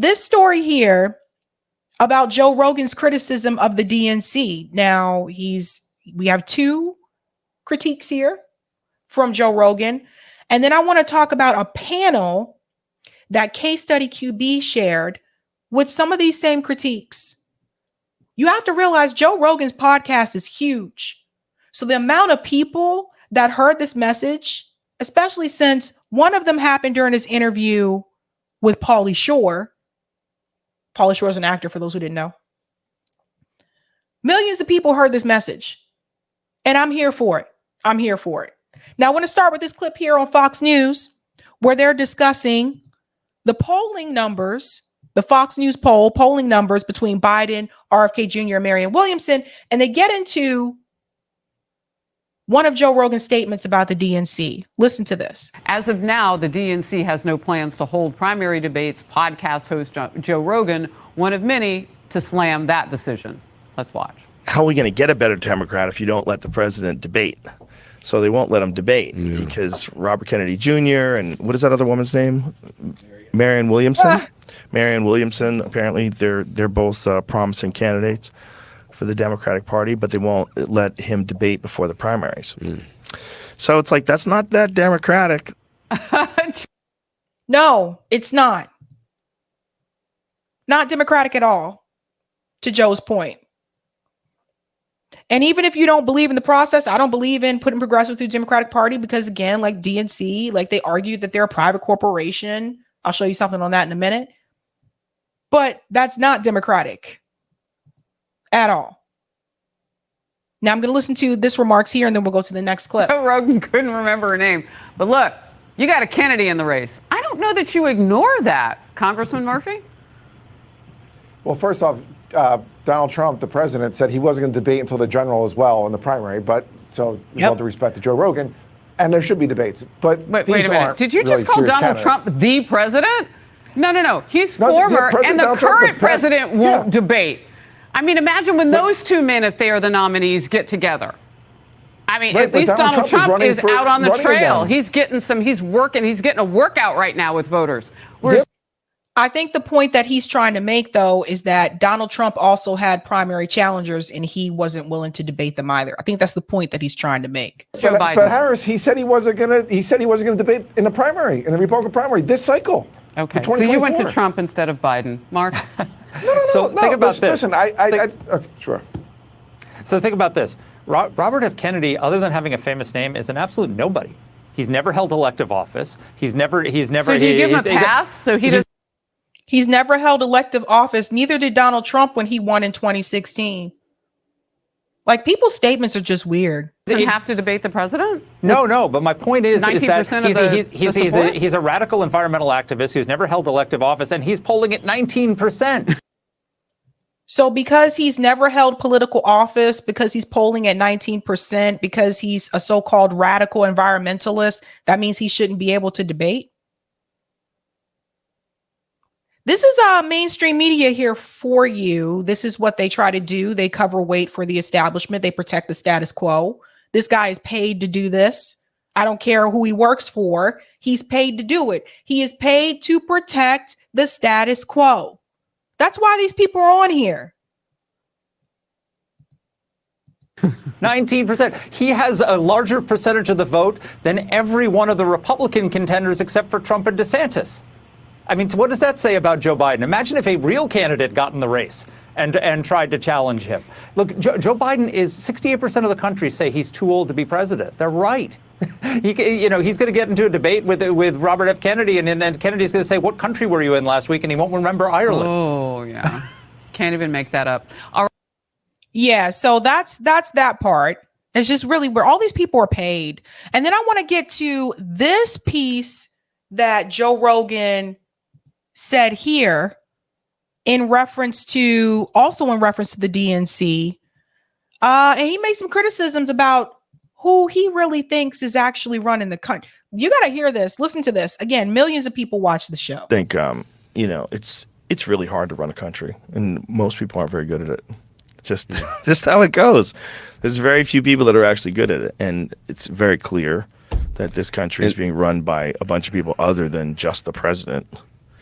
this story here about Joe Rogan's criticism of the DNC. Now, we have two critiques here from Joe Rogan. And then I want to talk about a panel that Case Study QB shared with some of these same critiques. You have to realize Joe Rogan's podcast is huge. So the amount of people that heard this message, especially since one of them happened during his interview with Pauly Shore. Pauly Shore is an actor, for those who didn't know. Millions of people heard this message. And I'm here for it. I'm here for it. Now, I want to start with this clip here on Fox News, where they're discussing the polling numbers, the Fox News polling numbers between Biden, RFK Jr., and Marianne Williamson. And they get into one of Joe Rogan's statements about the DNC. Listen to this. As of now, the DNC has no plans to hold primary debates. Podcast host Joe Rogan, one of many to slam that decision. Let's watch. How are we going to get a better Democrat if you don't let the president debate? So they won't let him debate because Robert Kennedy Jr. and what is that other woman's name? Marianne Williamson. Marianne Williamson. Apparently, they're both promising candidates for the Democratic Party, but they won't let him debate before the primaries. So it's like, that's not that democratic. No, it's not. Not democratic at all, to Joe's point. And even if you don't believe in the process, I don't believe in putting progressive through the Democratic Party because, again, like DNC, like they argued that they're a private corporation. I'll show you something on that in a minute. But that's not democratic at all. Now I'm going to listen to this remarks here and then we'll go to the next clip. Joe Rogan couldn't remember her name. But look, you got a Kennedy in the race. I don't know that you ignore that, Congressman Murphy. Well, first off, Donald Trump, the president, said he wasn't going to debate until the general as well in the primary. But so with all due respect to Joe Rogan, and there should be debates. But wait a minute. Did you just call Donald Trump the president? No. He's former, and the current president won't debate. I mean, imagine when those two men, if they are the nominees, get together. I mean, at least Donald Trump is out on the trail. He's getting he's getting a workout right now with voters. I think the point that he's trying to make, though, is that Donald Trump also had primary challengers and he wasn't willing to debate them either. I think that's the point that he's trying to make. But Harris, he said he wasn't going to debate in the primary, in the Republican primary this cycle. Okay, so you went to Trump instead of Biden, Mark. No. Think about this. Listen, sure. So think about this. Robert F. Kennedy, other than having a famous name, is an absolute nobody. He's never held elective office. He's never. So do you give him a pass? He's never held elective office. Neither did Donald Trump when he won in 2016. Like, people's statements are just weird. Does he have to debate the president? No. But my point is that he's a radical environmental activist who's never held elective office, and he's polling at 19%. So because he's never held political office, because he's polling at 19%, because he's a so-called radical environmentalist, that means he shouldn't be able to debate? This is mainstream media here for you. This is what they try to do. They cover weight for the establishment. They protect the status quo. This guy is paid to do this. I don't care who he works for. He's paid to do it. He is paid to protect the status quo. That's why these people are on here. 19%. He has a larger percentage of the vote than every one of the Republican contenders except for Trump and DeSantis. I mean, what does that say about Joe Biden? Imagine if a real candidate got in the race and tried to challenge him. Look, Joe Biden is 68% of the country say he's too old to be president. They're right. He's going to get into a debate with Robert F. Kennedy, and then Kennedy's going to say, "What country were you in last week?" And he won't remember Ireland. Oh, yeah. Can't even make that up. All right. Yeah, so that's that part. It's just really where all these people are paid. And then I want to get to this piece that Joe Rogan said here in reference to the DNC. And he made some criticisms about who he really thinks is actually running the country. You got to hear this. Listen to this. Again, millions of people watch the show. I think, it's really hard to run a country, and most people aren't very good at it. Just how it goes. There's very few people that are actually good at it, and it's very clear that this country is being run by a bunch of people other than just the president.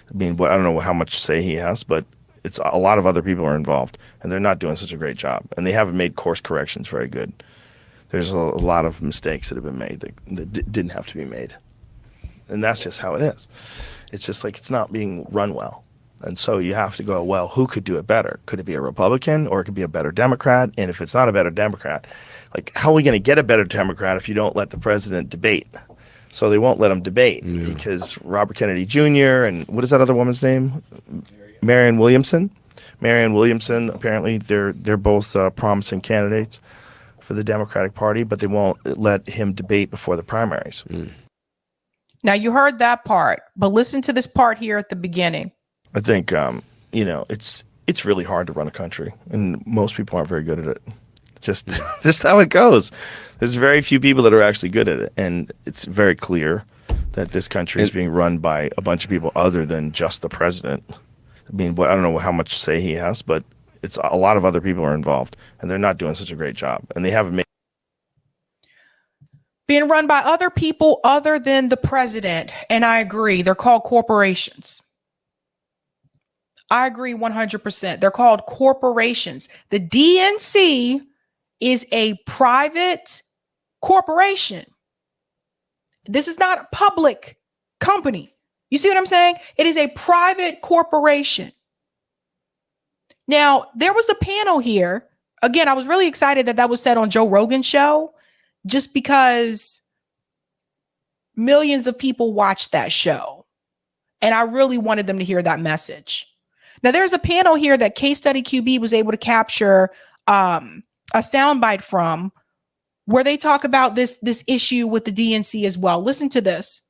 I mean, I don't know how much say he has, but it's a lot of other people are involved, and they're not doing such a great job, and they haven't made course corrections very good. There's a lot of mistakes that have been made that didn't have to be made, and that's just how it is. It's just like it's not being run well, and so you have to go, well, who could do it better? Could it be a Republican, or it could be a better Democrat? And if it's not a better Democrat, like how are we going to get a better Democrat if you don't let the president debate? So they won't let him debate because Robert Kennedy Jr. and what is that other woman's name? Marianne Williamson. Marianne Williamson, apparently they're both promising candidates for the Democratic Party, but they won't let him debate before the primaries. Now you heard that part, but listen to this part here at the beginning. I think it's really hard to run a country, and most people aren't very good at it. Just how it goes. There's very few people that are actually good at it, and it's very clear that this country is being run by a bunch of people other than just the president. I mean, I don't know how much say he has, but it's a lot of other people are involved, and they're not doing such a great job, and they haven't made being run by other people other than the president. And I agree, they're called corporations. I agree 100%. They're called corporations. The DNC is a private corporation. This is not a public company. You see what I'm saying? It is a private corporation. Now, there was a panel here. Again, I was really excited that was said on Joe Rogan's show, just because millions of people watched that show. And I really wanted them to hear that message. Now, there's a panel here that Case Study QB was able to capture a soundbite from, where they talk about this issue with the DNC as well. Listen to this.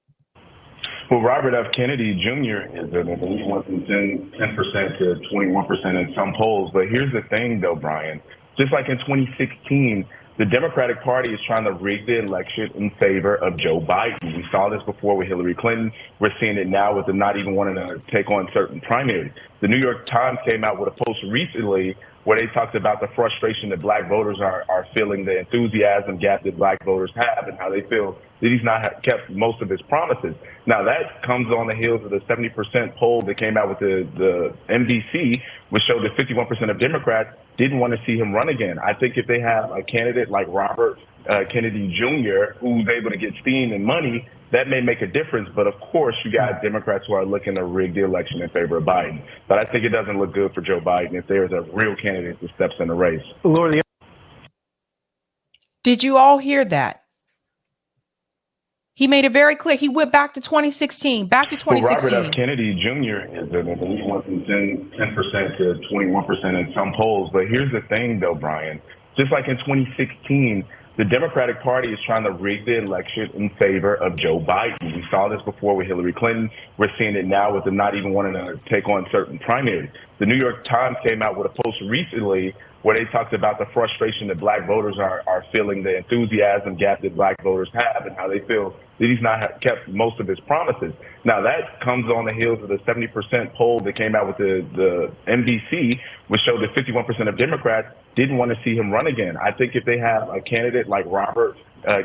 Well, Robert F. Kennedy Jr. is at least went from 10% to 21% in some polls. But here's the thing, though, Brian. Just like in 2016, the Democratic Party is trying to rig the election in favor of Joe Biden. We saw this before with Hillary Clinton. We're seeing it now with them not even wanting to take on certain primaries. The New York Times came out with a post recently where they talked about the frustration that black voters are feeling, the enthusiasm gap that black voters have, and how they feel that he's not kept most of his promises. Now, that comes on the heels of the 70% poll that came out with the NBC, which showed that 51% of Democrats didn't want to see him run again. I think if they have a candidate like Robert Kennedy Jr., who's able to get steam and money, that may make a difference. But of course, you got Democrats who are looking to rig the election in favor of Biden. But I think it doesn't look good for Joe Biden if there's a real candidate that steps in the race. Did you all hear that? He made it very clear. He went back to 2016, back to 2016. Well, Robert F. Kennedy Jr. is at least went from 10% to 21% in some polls. But here's the thing, though, Brian. Just like in 2016, the Democratic Party is trying to rig the election in favor of Joe Biden. We saw this before with Hillary Clinton. We're seeing it now with them not even wanting to take on certain primaries. The New York Times came out with a post recently where they talked about the frustration that black voters are feeling, the enthusiasm gap that black voters have, and how they feel that he's not kept most of his promises. Now, that comes on the heels of the 70% poll that came out with the NBC, which showed that 51% of Democrats didn't want to see him run again. I think if they have a candidate like Robert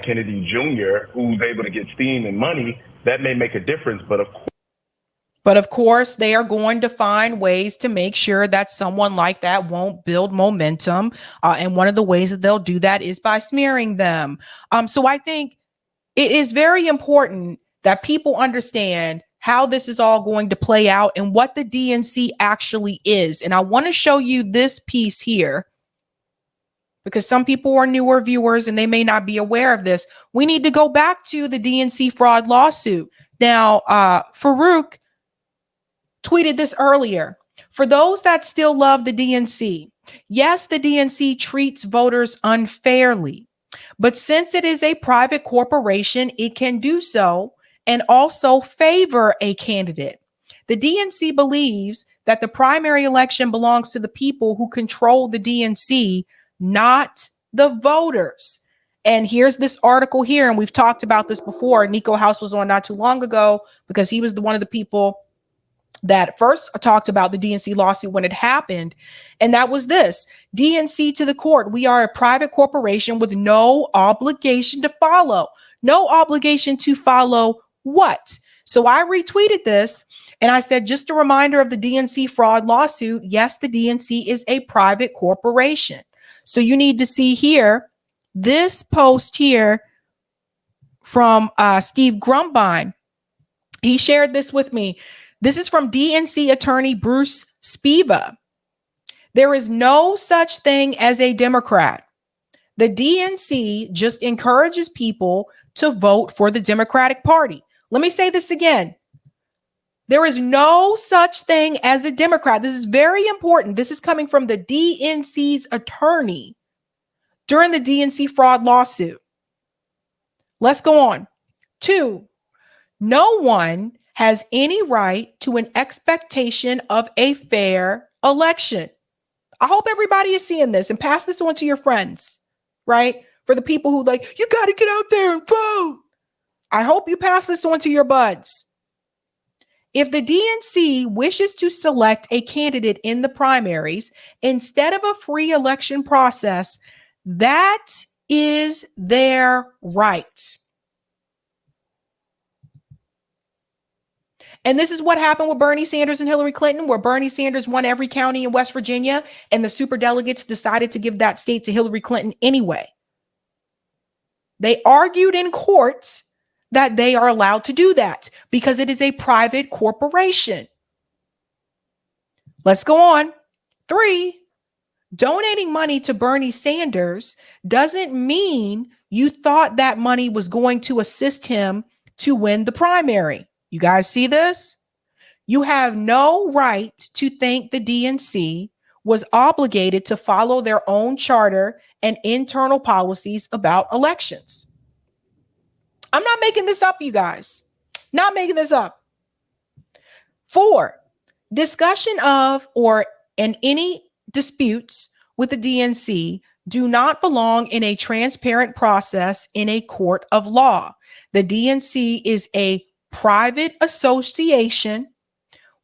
Kennedy Jr., who's able to get steam and money, that may make a difference. But of course, they are going to find ways to make sure that someone like that won't build momentum. And one of the ways that they'll do that is by smearing them. So I think it is very important that people understand how this is all going to play out and what the DNC actually is. And I want to show you this piece here, because some people are newer viewers and they may not be aware of this. We need to go back to the DNC fraud lawsuit. Now, Farouk tweeted this earlier. For those that still love the DNC, yes, the DNC treats voters unfairly, but since it is a private corporation, it can do so and also favor a candidate. The DNC believes that the primary election belongs to the people who control the DNC, not the voters. And here's this article here, and we've talked about this before. Nico House was on not too long ago because he was one of the people that first talked about the DNC lawsuit when it happened. And that was this: DNC to the court. We are a private corporation with no obligation to follow. No obligation to follow what? So I retweeted this and I said, just a reminder of the DNC fraud lawsuit. Yes, the DNC is a private corporation. So you need to see here, this post here from Steve Grumbine. He shared this with me. This is from DNC attorney Bruce Spiva. There is no such thing as a Democrat. The DNC just encourages people to vote for the Democratic Party. Let me say this again. There is no such thing as a Democrat. This is very important. This is coming from the DNC's attorney during the DNC fraud lawsuit. Let's go on. 2, no one has any right to an expectation of a fair election. I hope everybody is seeing this and pass this on to your friends, right? For the people who like, you got to get out there and vote. I hope you pass this on to your buds. If the DNC wishes to select a candidate in the primaries instead of a free election process, that is their right. And this is what happened with Bernie Sanders and Hillary Clinton, where Bernie Sanders won every county in West Virginia, and the superdelegates decided to give that state to Hillary Clinton anyway. They argued in court that they are allowed to do that because it is a private corporation. Let's go on. 3, donating money to Bernie Sanders doesn't mean you thought that money was going to assist him to win the primary. You guys see this? You have no right to think the DNC was obligated to follow their own charter and internal policies about elections. I'm not making this up, you guys. Not making this up. 4, discussion of or in any disputes with the DNC do not belong in a transparent process in a court of law. The DNC is a private association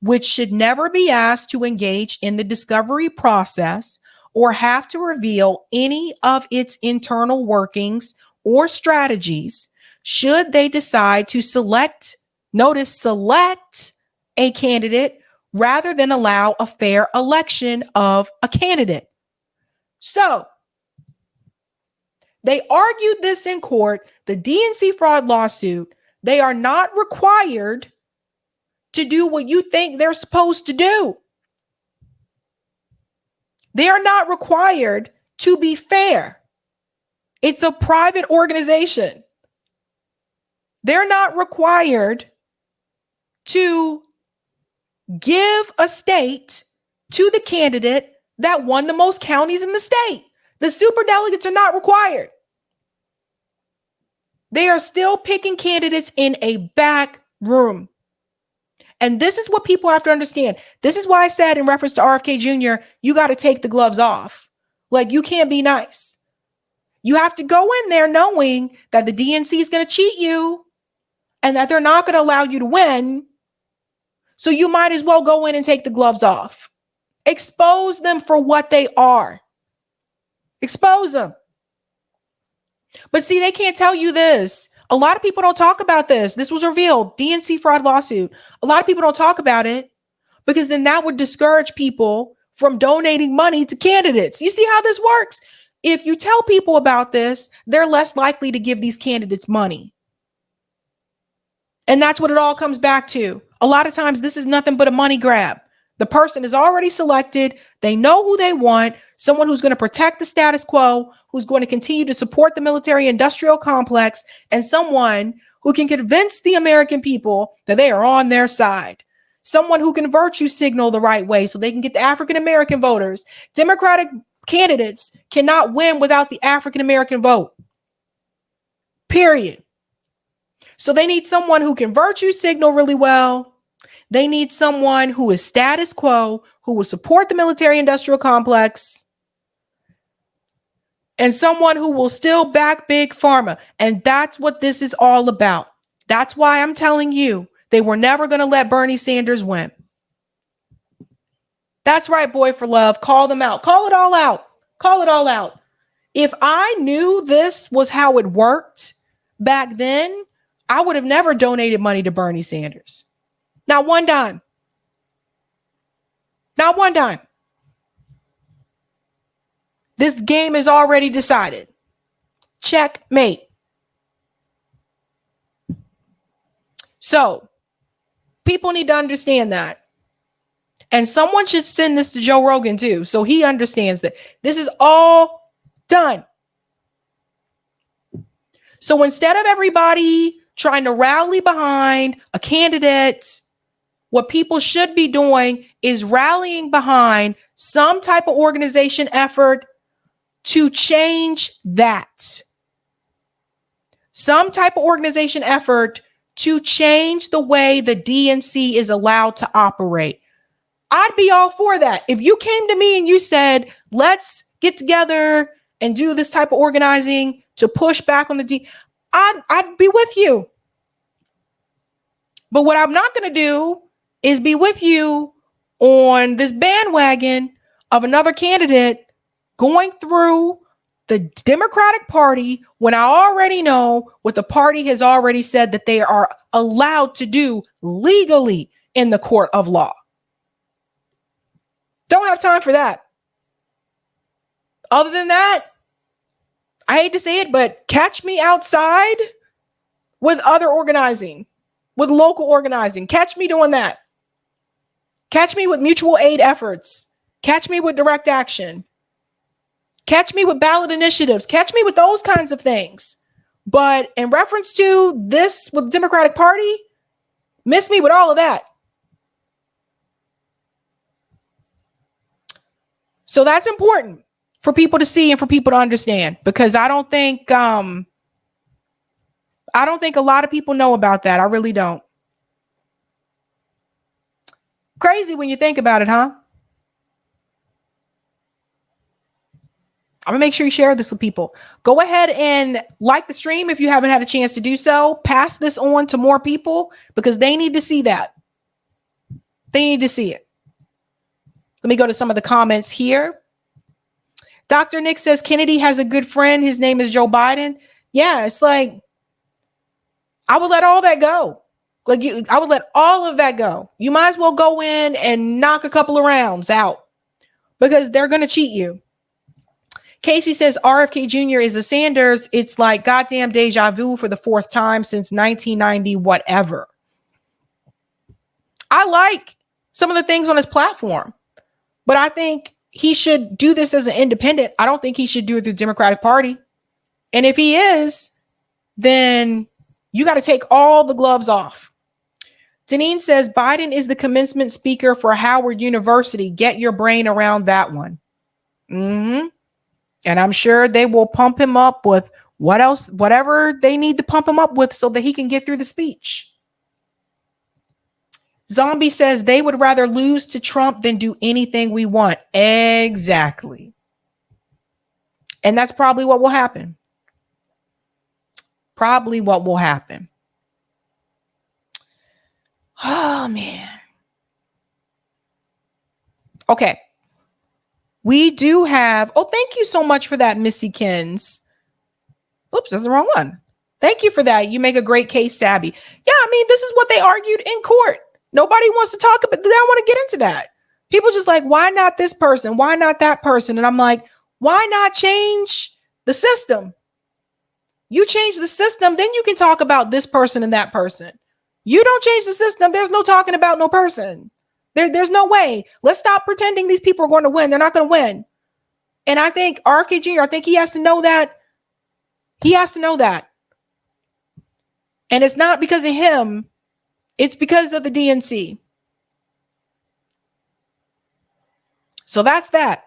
which should never be asked to engage in the discovery process or have to reveal any of its internal workings or strategies should they decide to select a candidate rather than allow a fair election of a candidate. So they argued this in court, the DNC fraud lawsuit. They are not required to do what you think they're supposed to do. They are not required to be fair. It's a private organization. They're not required to give a state to the candidate that won the most counties in the state. The superdelegates are not required. They are still picking candidates in a back room. And this is what people have to understand. This is why I said in reference to RFK Jr., you got to take the gloves off. Like, you can't be nice. You have to go in there knowing that the DNC is going to cheat you and that they're not going to allow you to win. So you might as well go in and take the gloves off. Expose them for what they are. Expose them. But see, they can't tell you this. A lot of people don't talk about this. This was revealed. DNC fraud lawsuit. A lot of people don't talk about it because then that would discourage people from donating money to candidates. You see how this works? If you tell people about this, they're less likely to give these candidates money. And that's what it all comes back to. A lot of times, this is nothing but a money grab. The person is already selected. They know who they want. Someone who's going to protect the status quo, who's going to continue to support the military-industrial complex, and someone who can convince the American people that they are on their side. Someone who can virtue signal the right way so they can get the African-American voters. Democratic candidates cannot win without the African-American vote. Period. So they need someone who can virtue signal really well. They need someone who is status quo, who will support the military-industrial complex, and someone who will still back big pharma. And that's what this is all about. That's why I'm telling you, they were never going to let Bernie Sanders win. That's right, Boy for Love. Call them out. Call it all out. Call it all out. If I knew this was how it worked back then, I would have never donated money to Bernie Sanders. Not one dime. Not one dime. This game is already decided. Checkmate. So people need to understand that. And someone should send this to Joe Rogan too, so he understands that this is all done. So instead of everybody trying to rally behind a candidate, what people should be doing is rallying behind some type of organization effort to change that. Some type of organization effort to change the way the DNC is allowed to operate. I'd be all for that. If you came to me and you said, let's get together and do this type of organizing to push back on the I'd be with you. But what I'm not going to do is be with you on this bandwagon of another candidate going through the Democratic Party when I already know what the party has already said that they are allowed to do legally in the court of law. Don't have time for that. Other than that, I hate to say it, but catch me outside with other organizing, with local organizing. Catch me doing that. Catch me with mutual aid efforts. Catch me with direct action. Catch me with ballot initiatives. Catch me with those kinds of things. But in reference to this with the Democratic Party, miss me with all of that. So that's important for people to see and for people to understand, because I don't think a lot of people know about that. I really don't. Crazy when you think about it, huh? I'm gonna make sure you share this with people. Go ahead and like the stream if you haven't had a chance to do so. Pass this on to more people because they need to see that. They need to see it. Let me go to some of the comments here. Dr. Nick says Kennedy has a good friend. His name is Joe Biden. Yeah, it's like I would let all that go. I would let all of that go. You might as well go in and knock a couple of rounds out because they're going to cheat you. Casey says RFK Jr. is a Sanders. It's like goddamn deja vu for the fourth time since 1990, whatever. I like some of the things on his platform, but I think he should do this as an independent. I don't think he should do it through the Democratic Party. And if he is, then you got to take all the gloves off. Deneen says Biden is the commencement speaker for Howard University. Get your brain around that one. And I'm sure they will pump him up with whatever they need to pump him up with so that he can get through the speech. Zombie says they would rather lose to Trump than do anything we want. Exactly. And that's probably what will happen. Probably what will happen. Oh, man. Okay. We do have, thank you so much for that, Missy Kins. Oops, that's the wrong one. Thank you for that. You make a great case, Sabby. Yeah, I mean, this is what they argued in court. Nobody wants to talk about, they don't want to get into that. People just like, why not this person? Why not that person? And I'm like, why not change the system? You change the system, then you can talk about this person and that person. You don't change the system, there's no talking about no person. There's no way. Let's stop pretending these people are going to win. They're not going to win. And I think RFK Jr., I think he has to know that. He has to know that. And it's not because of him. It's because of the DNC. So that's that.